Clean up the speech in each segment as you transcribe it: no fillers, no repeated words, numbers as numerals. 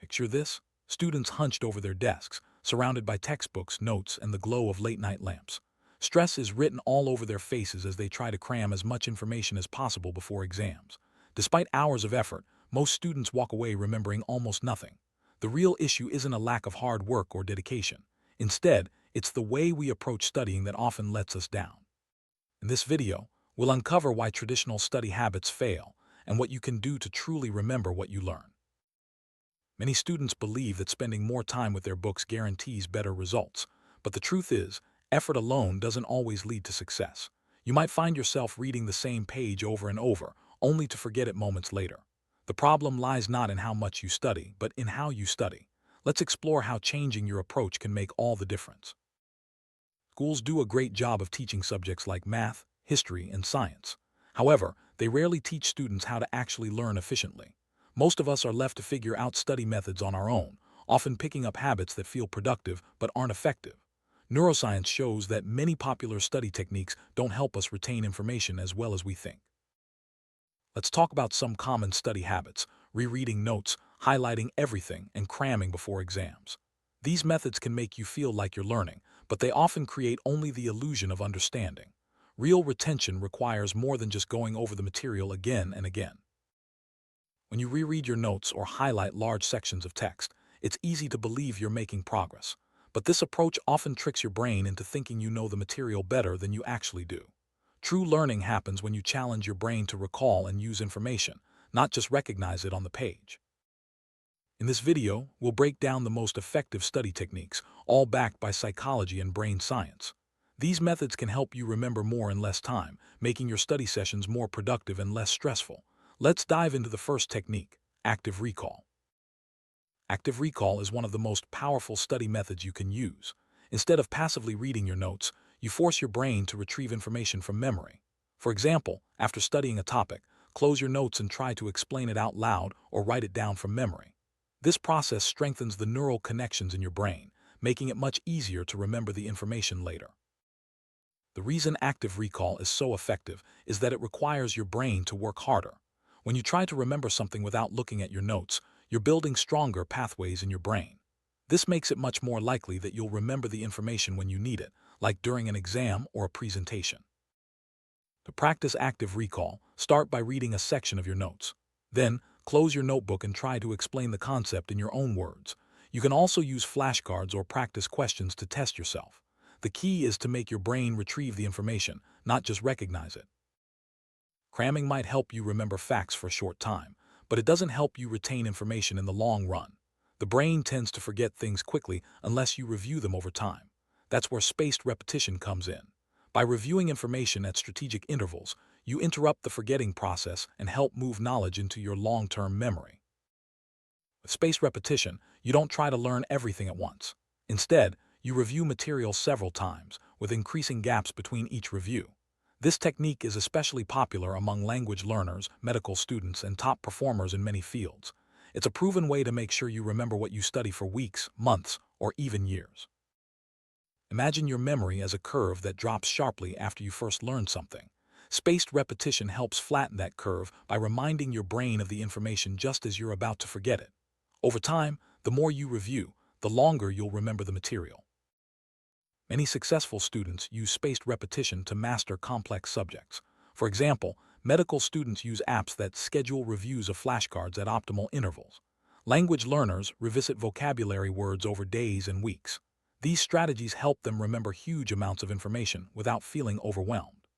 Picture this: students hunched over their desks, surrounded by textbooks, notes, and the glow of late-night lamps. Stress is written all over their faces as they try to cram as much information as possible before exams. Despite hours of effort, most students walk away remembering almost nothing. The real issue isn't a lack of hard work or dedication. Instead, it's the way we approach studying that often lets us down. In this video, we'll uncover why traditional study habits fail and what you can do to truly remember what you learn. Many students believe that spending more time with their books guarantees better results, but the truth is, effort alone doesn't always lead to success. You might find yourself reading the same page over and over, only to forget it moments later. The problem lies not in how much you study, but in how you study. Let's explore how changing your approach can make all the difference. Schools do a great job of teaching subjects like math, history, and science. However, they rarely teach students how to actually learn efficiently. Most of us are left to figure out study methods on our own, often picking up habits that feel productive but aren't effective. Neuroscience shows that many popular study techniques don't help us retain information as well as we think. Let's talk about some common study habits: rereading notes, highlighting everything, and cramming before exams. These methods can make you feel like you're learning, but they often create only the illusion of understanding. Real retention requires more than just going over the material again and again. When you reread your notes or highlight large sections of text, it's easy to believe you're making progress. But this approach often tricks your brain into thinking you know the material better than you actually do. True learning happens when you challenge your brain to recall and use information, not just recognize it on the page. In this video, we'll break down the most effective study techniques, all backed by psychology and brain science. These methods can help you remember more in less time, making your study sessions more productive and less stressful. Let's dive into the first technique: active recall. Active recall is one of the most powerful study methods you can use. Instead of passively reading your notes, you force your brain to retrieve information from memory. For example, after studying a topic, close your notes and try to explain it out loud or write it down from memory. This process strengthens the neural connections in your brain, making it much easier to remember the information later. The reason active recall is so effective is that it requires your brain to work harder. When you try to remember something without looking at your notes, you're building stronger pathways in your brain. This makes it much more likely that you'll remember the information when you need it, like during an exam or a presentation. To practice active recall, start by reading a section of your notes. Then, close your notebook and try to explain the concept in your own words. You can also use flashcards or practice questions to test yourself. The key is to make your brain retrieve the information, not just recognize it. Cramming might help you remember facts for a short time, but it doesn't help you retain information in the long run. The brain tends to forget things quickly unless you review them over time. That's where spaced repetition comes in. By reviewing information at strategic intervals, you interrupt the forgetting process and help move knowledge into your long-term memory. With spaced repetition, you don't try to learn everything at once. Instead, you review material several times, with increasing gaps between each review. This technique is especially popular among language learners, medical students, and top performers in many fields. It's a proven way to make sure you remember what you study for weeks, months, or even years. Imagine your memory as a curve that drops sharply after you first learn something. Spaced repetition helps flatten that curve by reminding your brain of the information just as you're about to forget it. Over time, the more you review, the longer you'll remember the material. Many successful students use spaced repetition to master complex subjects. For example, medical students use apps that schedule reviews of flashcards at optimal intervals. Language learners revisit vocabulary words over days and weeks. These strategies help them remember huge amounts of information without feeling overwhelmed.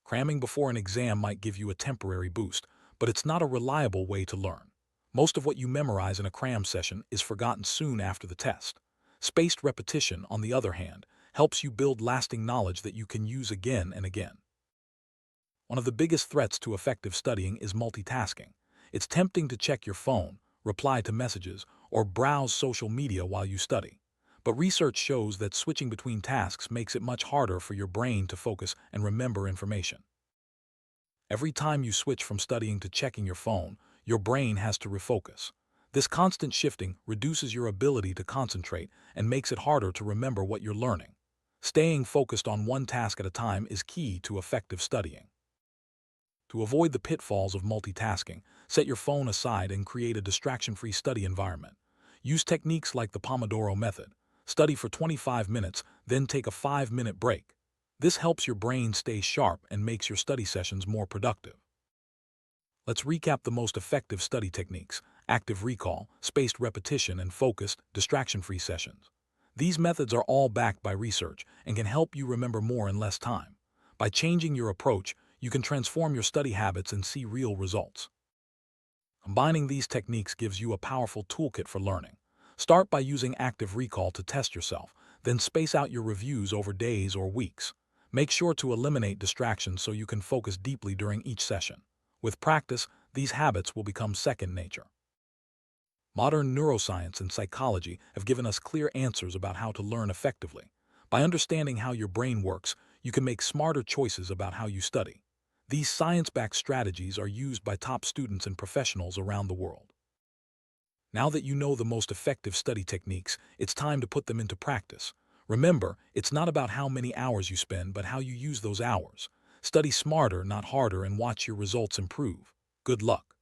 Cramming before an exam might give you a temporary boost, but it's not a reliable way to learn. Most of what you memorize in a cram session is forgotten soon after the test. Spaced repetition, on the other hand, helps you build lasting knowledge that you can use again and again. One of the biggest threats to effective studying is multitasking. It's tempting to check your phone, reply to messages, or browse social media while you study. But research shows that switching between tasks makes it much harder for your brain to focus and remember information. Every time you switch from studying to checking your phone, your brain has to refocus. This constant shifting reduces your ability to concentrate and makes it harder to remember what you're learning. Staying focused on one task at a time is key to effective studying. To avoid the pitfalls of multitasking, Set your phone aside and create a distraction-free study environment. Use techniques like the Pomodoro method. Study for 25 minutes, then take a 5-minute break. This helps your brain stay sharp and makes your study sessions more productive. Let's recap the most effective study techniques: active recall, spaced repetition, and focused, distraction-free sessions. These methods are all backed by research and can help you remember more in less time. By changing your approach, you can transform your study habits and see real results. Combining these techniques gives you a powerful toolkit for learning. Start by using active recall to test yourself, then space out your reviews over days or weeks. Make sure to eliminate distractions so you can focus deeply during each session. With practice, these habits will become second nature. Modern neuroscience and psychology have given us clear answers about how to learn effectively. By understanding how your brain works, you can make smarter choices about how you study. These science-backed strategies are used by top students and professionals around the world. Now that you know the most effective study techniques, it's time to put them into practice. Remember, it's not about how many hours you spend, but how you use those hours. Study smarter, not harder, and watch your results improve. Good luck.